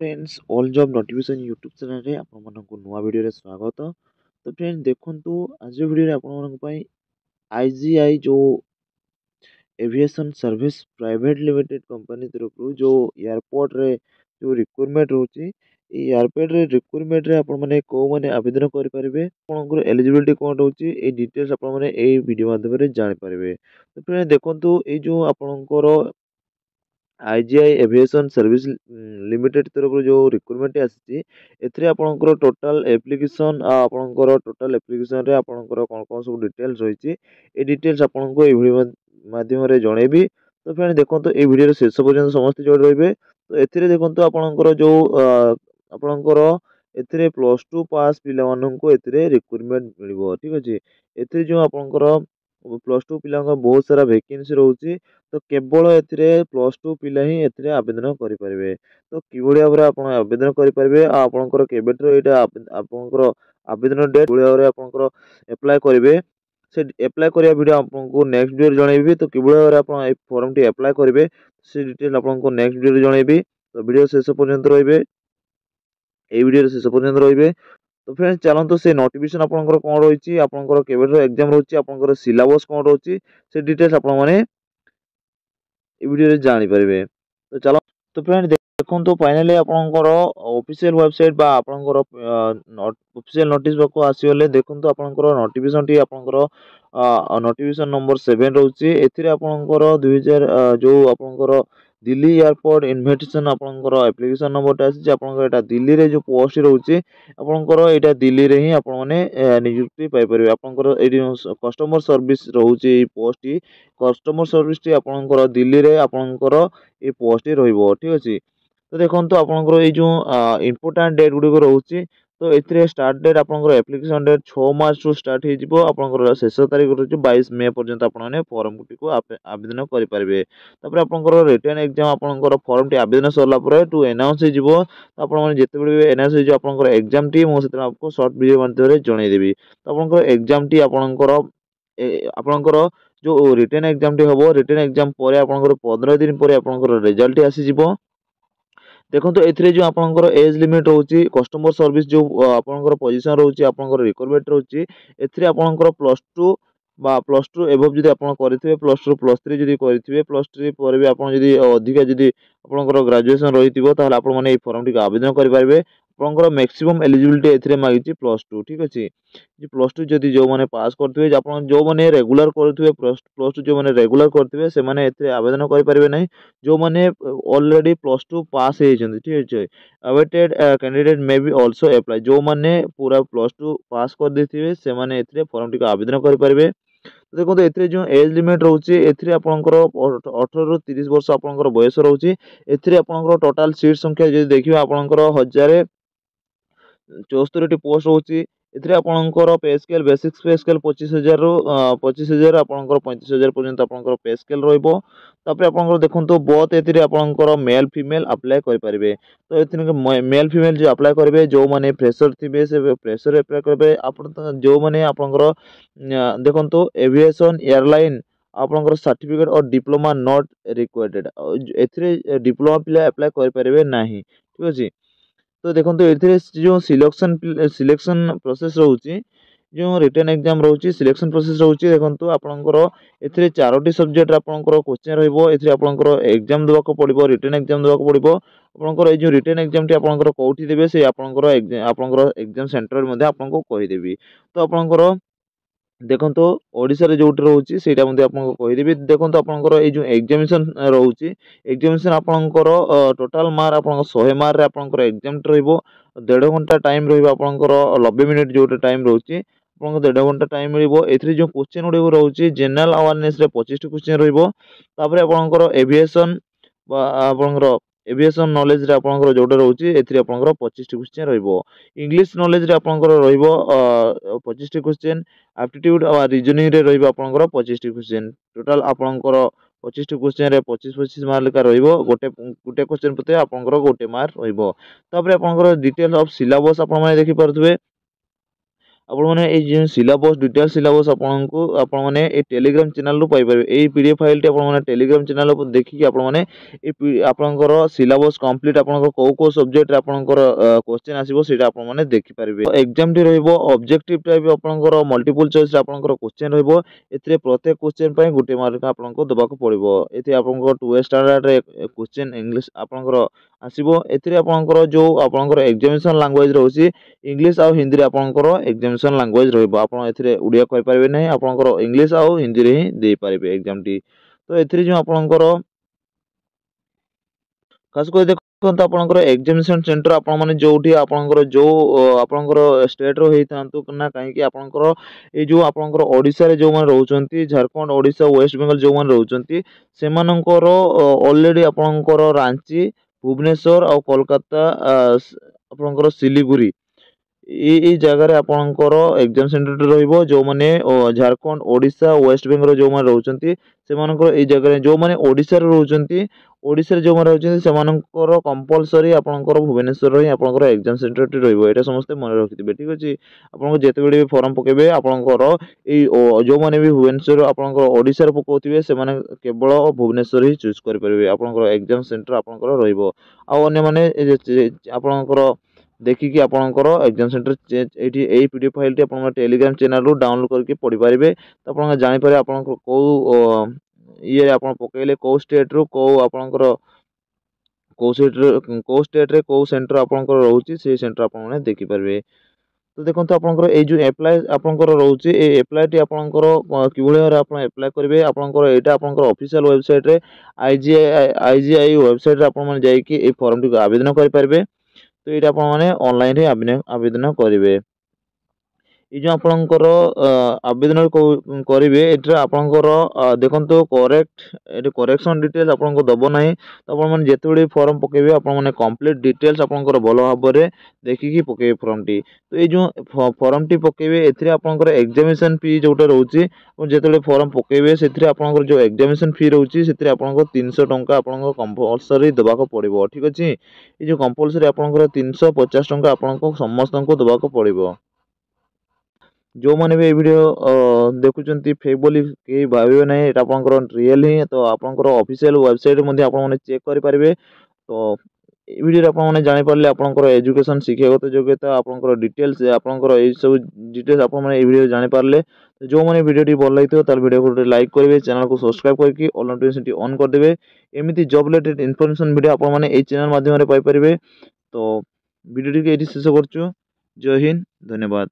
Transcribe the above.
Friends all job notification YouTube channel रे आपण मानक नुआ वीडियो रे स्वागत। तो फ्रेंड देखंतु आज वीडियो रे आपण मानक पई आईजीआई जो aviation service private limited company तरफ जो एयरपोर्ट रे जो रिक्रूटमेंट रोची एयरपोर्ट रे रिक्रूटमेंट रे आपण माने को माने आवेदन करि परिबे आपनकर एलिजिबिलिटी कोन रोची ए डिटेल्स आपण माने ए वीडियो माध्यम रे जानि परिबे। तो फ्रेंड देखंतु ए जो आपनकर आईजीआई एविएशन सर्विस लिमिटेड तरफ जो रिक्रूटमेंट आसी आपणकर टोटाल एप्लिकेशन आपणकर टोटाल एप्लिकेशन रे आपणकर कौन कौन सब डिटेल्स रही ए डिटेल्स आपको ये वीडियो माध्यम जनइबी। तो फ्रेंड देखो ये वीडियो शेष पर्यंत समस्त जोड़ रही। तो एथिरे देखो आपणकर जो आपणकर एथिरे +2 पास पिला माननको एथिरे रिक्रूटमेंट मिलिबो ठीक अछि। एथिरे जो आपणकर +2 पिला बहुत सारा वैकेंसी रहउची तो केवल एथिरे +2 पिला ही एथिरे आवेदन करि परिबे। तो किभଳି भाବରେ ଆପଣ ଆବେଦନ କରିପାରିବେ ଆଉ ଆପଣଙ୍କର କେବେଠାରୁ ଏଇଟା ଆପଣଙ୍କର ଆବେଦନ ଡେଟ୍ କିଭଳି ଭାବରେ ଆପଣଙ୍କର ଆପ୍ଲାଏ କରିବେ ସେ ଆପ୍ଲାଏ କରିବା ଭିଡ଼ିଓ ଆପଣଙ୍କୁ ନେକ୍ସଟ ଭିଡ଼ିଓରେ ଜଣାଇବି। ତ କିଭଳି ଭାବରେ ଆପଣ ଏ ଫର୍ମଟି ଆପ୍ଲାଏ କରିବେ ସେ ଡିଟେଲ୍ ଆପଣଙ୍କୁ ନେକ୍ସଟ ଭିଡ଼ିଓରେ ଜଣାଇବି। ତ ଭିଡ଼ିଓ ଶେଷ ପର୍ଯ୍ୟନ୍ତ ରହିବେ, এই ভিডিওରେ ଶେଷ ପର୍ଯ୍ୟନ୍ତ ରହିବେ। तो फ्रेंड्स चलतु से नोटिफिकेशन आपनकर कोन रहिछि आपनकर केबेठो एग्जाम रहिछि आपनकर सिलेबस कोन रहिछि से डिटेल्स आपण माने ए वीडियो रे जानि परिबे। तो चलो तो फ्रेंड देखंतु फाइनली आपनकर ऑफिशियल वेबसाइट बा आपनकर ऑफिशियल नोटिस बको आसीगले देखंतु आपनकर नोटिफिकेशन टी आपनकर नोटिफिकेशन नंबर 7 रहउछि एथिरे आपनकर 2000 जो आपनकर दिल्ली एयरपोर्ट इन्विटेशन आपनकर एप्लिकेशन नंबर टा आसी आपनकर एटा दिल्ली रे जो पोस्ट रहउछि आपनकर एटा दिल्ली रे ही आपण माने नियुक्ति पाई परिबे। आपनकर एडी कस्टमर सर्विस रहउछि ए पोस्ट टी कस्टमर सर्विस टी आपनकर दिल्ली रे आपनकर ए पोस्ट टी रहइबो ठीक अछि। तो देखंतु आपनकर ए जो इंपोर्टेंट डेट गुडी को रहउछि तो एथिरे स्टार्ट डेट आपनकर एप्लिकेशन डेट 6 मार्च रु स्टार्ट हे जिवो आपनकर शेष तारिख रहउछि 22 मई पर्यंत आपण माने फॉर्म गुटी को आवेदन करि परिबे। तापर आपनकर रिटन एग्जाम आपनकर फॉर्म टी आवेदन सरला परे टू अनाउंस हे जिवो आपण माने जेते बेले अनाउंस हे जो आपनकर एग्जाम टी मो सेते आपको शॉर्ट वीडियो माध्यम रे जणाई देबी। तो आपनकर एग्जाम टी आपनकर जो रिटन एग्जाम टी हबो रिटन एग्जाम परे आपनकर 15 दिन परे आपनकर रिजल्ट टी आसी जिवो। देखो एथिरे जो आपनकर एज लिमिट रहउछि कस्टमर सर्विस जो आपनकर पोजीशन रहउछि आपनकर रिक्वायरमेंट रहउछि एथिरे आपनकर +2 बा +2 एबव जदि आपण करथिबे +2 +3 जदि करथिबे +3 पर भी आपण जदि अधिका जदि आपनकर ग्रेजुएशन रहितिबो ताहले आपण माने ए फॉर्म टी आवेदन करि पारबे। आपनकर मैक्सिमम एलिजिबिलिटी एथिरे मागिछि +2 ठीक अछि। जे +2 जदि जो माने पास करथिबे जे आपण जो माने रेगुलर करथिबे +2 जो माने रेगुलर करथिबे से माने एथिरे आवेदन करि पारबे नै। जो माने ऑलरेडी +2 पास हे जंती ठीक अछि awaited candidate may be also apply जो माने पूरा +2 पास कर देथिबे से माने एथिरे फॉर्म टी आवेदन करि पारबे। तो देखो एथिरे जो एज लिमिट रहउछि एथिरे आपनकर 18 रु 30 वर्ष आपनकर बयस रहउछि एथिरे आपनकर टोटल सीट संख्या जदि देखिबा आपनकर 1074 टी पोस्ट रहउछि एथिरे आपनकर पे स्केल बेसिक पे स्केल 25000 रु 25000 आपनकर 35000 पर्यंत आपनकर पे स्केल रहइबो। तापर आपनकर देखंतु बहुत एथिरे आपनकर मेल फीमेल अप्लाई करि परिबे। तो एथिरे मेल फीमेल जो अप्लाई करिवे जो माने फ्रेशर थिबे से फ्रेशर अप्लाई करिवे आपन जो माने आपनकर देखंतु एविएशन एयरलाइन आपनकर सर्टिफिकेट और डिप्लोमा नॉट रिक्वायर्ड एथिरे डिप्लोमा पिला अप्लाई करि परिबे नाही ठीक अछि। तो देखंतु एथिरे जो सिलेक्शन प्रोसेस रहउछि जो रिटन एग्जाम रहउछि सिलेक्शन प्रोसेस रहउछि देखंतु आपनकर एथिरे चारोटी सब्जेक्ट आपनकर क्वेश्चन रहइबो एथिरे आपनकर एग्जाम देबा को पड़िबो रिटन एग्जाम देबा को पड़िबो। आपनकर ए जो रिटन एग्जाम टी आपनकर कोठी देबे से आपनकर एग्जाम सेंटर मध्ये आपनको कहि देबी। तो आपनकर देखंतु ओडिसा रे जोट रहउछि सेटा मध्ये आपनको कहि देबी। देखंतु आपनकर ए जो एग्जामिनेशन रहउछि एग्जामिनेशन आपनकर टोटल मार्क आपनकर 100 मार्क रे आपनकर एग्जाम रहइबो 1.5 घंटा टाइम रहइबो आपनकर 90 मिनिट जोट टाइम रहउछि आपनको 1.5 घंटा टाइम मिलिबो। एथिरे जो क्वेश्चन उडे रहउछि जनरल अवेयरनेस रे 25 टी क्वेश्चन रहइबो। तापरे आपनकर एविएशन बा आपनकर एविएशन नॉलेज रे आपनकर जोट रहउछि एथिरे आपनकर 25 टी क्वेश्चन रहइबो। इंग्लिश नॉलेज रे आपनकर रहइबो 25 टी क्वेश्चन एप्टीट्यूड और रीजनिंग रे रहइबो आपनकर 25 टी क्वेश्चन टोटल आपनकर 25 टी क्वेश्चन रे 25 मार्क लेका रहइबो गोटे क्वेश्चन प्रति आपनकर गोटे मार्क रहइबो। तापरे आपनकर डिटेल ऑफ सिलेबस आपन माने देखि परथबे आपण मैंने ये सिलेबस डिटेल सिलेबस आपण मैंने ये टेलीग्राम चैनल रु पाई परिबे। एई पीडीएफ फाइल टी आपण मैंने टेलीग्राम चैनल पर देखि आपण मैंने ए आपनकर सिलेबस कंप्लीट आपनकर को सब्जेक्ट रे आपनकर क्वेश्चन आसीबो सेटा आपण मैंने देखि परिबे। एग्जाम टी रहइबो ऑब्जेक्टिव टाइप आपनकर मल्टीपल चॉइस रे आपनकर क्वेश्चन रहइबो। एथिरे प्रत्येक क्वेश्चन पय गुटे मार्क आपनको दबाको पड़िबो। एथि आपनकर 2 स्टैंडर्ड रे क्वेश्चन इंग्लिश आपनकर आसीबो। एथिरे आपनकर जो आपनकर एग्जामिनेशन लैंग्वेज रहउची इंग्लिश आ हिंदी रे आपनकर एग्जामिनेशन लैंग्वेज रहइबो। आपण एथिरे उड़िया कहि परिबे नै, आपनकर इंग्लिश आ हिंदी रे ही दे परिबे एग्जाम टी। तो एथिरे जो आपनकर खास कर देखो आपनकर एग्जामिनेशन सेंटर आपण माने जोठी आपनकर जो आपनकर स्टेट रो हेइथांतु ना काहे कि आपनकर ए जो आपनकर ओडिसा रे जो मान रहउचंती झारखंड ओडिसा वेस्ट बेंगल जो मान रहउचंती सेमानकर ऑलरेडी आपनकर रांची भुवनेश्वर और कोलकाता आपनकर सिलीगुड़ी ई जगह रे आपनकर एग्जाम सेंटर रहइबो। जो माने झारखंड ओडिसा वेस्ट बेंगल जो मान रहउचंती सेमानकर ई जगह रे जो माने ओडिसा रे रहउचंती ओडिसा रे जो मान रहउचंती सेमानकर कंपलसरी आपनकर भुवनेश्वर रे आपनकर एग्जाम सेंटर टी रहइबो। एटा समस्त मन रखिथिबे, ठीक अछि। आपनको जेते बेले भी फॉर्म पकेबे आपनकर ई जो माने भी भुवनेश्वर आपनकर ओडिसा रे पकोथिबे से माने केवल भुवनेश्वर ही चूज कर परिबे। आपनकर एग्जाम सेंटर आपनकर रहइबो। आ अन्य माने आपनकर देखिए आपनकर एग्जाम सेंटर एठी एई पीडीएफ फाइल टी आपन टेलीग्राम चैनल रु डाउनलोड करके पढ़ी पारिबे। तो आपन जानि पारे आपन को ये आपन पकेले को स्टेट रु को आपनकर को स्टेट रे को सेंटर आपनकर रहउची से सेंटर आपन माने देखि पारिबे। तो देखंतु आपनकर ए जो अप्लाई आपनकर रहउची ए अप्लाई टी आपनकर किभଳି भाବରେ आपण अप्लाई करिवे आपनकर एटा आपनकर ऑफिशियल वेबसाइट रे आईजीआई वेबसाइट रे आपण माने जाई कि ए फॉर्म टी आवेदन करि पारिबे। तो ये आपण माने ऑनलाइन रे आवेदन करिवे। ये जो आपनकर आवेदन करिवे एटा आपनकर देखंतु करेक्ट एटा करेक्शन डिटेल्स आपनको दबो नाही। तो आपण माने जेते बेले फॉर्म पकेबे आपण माने कंप्लीट डिटेल्स आपनकर भलो भाबरे देखि कि पकेबे फॉर्म टी। तो ये जो फॉर्म टी पकेबे एथिरे आपनकर एग्जामिनेशन फी जोटा रहउची जेते बेले फॉर्म पकेबे सेथिरे आपनकर जो एग्जामिनेशन फी रहउची सेथिरे आपनको 300 टंका आपनको कंपलसरी दबाको पड़िबो, ठीक अछि। ये जो कंपलसरी आपनकर 350 टंका आपनको समस्त को दबाको पड़िबो। जो माने भी वीडियो देखुचंती फेक बोली के भाबिबे नै, एटा आपनकर रियल ही। तो आपनकर ऑफिशियल वेबसाइट मध्ये आपन माने चेक करि पारिबे। तो ए वीडियो रे आपन माने जानि पारले आपनकर एजुकेशन शिक्षागत योग्यता आपनकर डिटेल्स आपनकर ए सब डिटेल्स आपन माने ए वीडियो जानि पारले। तो जो माने वीडियो टी भल लागितो तार वीडियो को लाइक करिवे, चैनल को सब्सक्राइब करके ऑल नोटिफिकेशन टी ऑन कर देबे। एमिति जॉब रिलेटेड इन्फॉर्मेशन वीडियो आपन माने ए चैनल माध्यम रे पाई परिबे। तो वीडियो टी एठी शेष करछु। जय हिंद, धन्यवाद।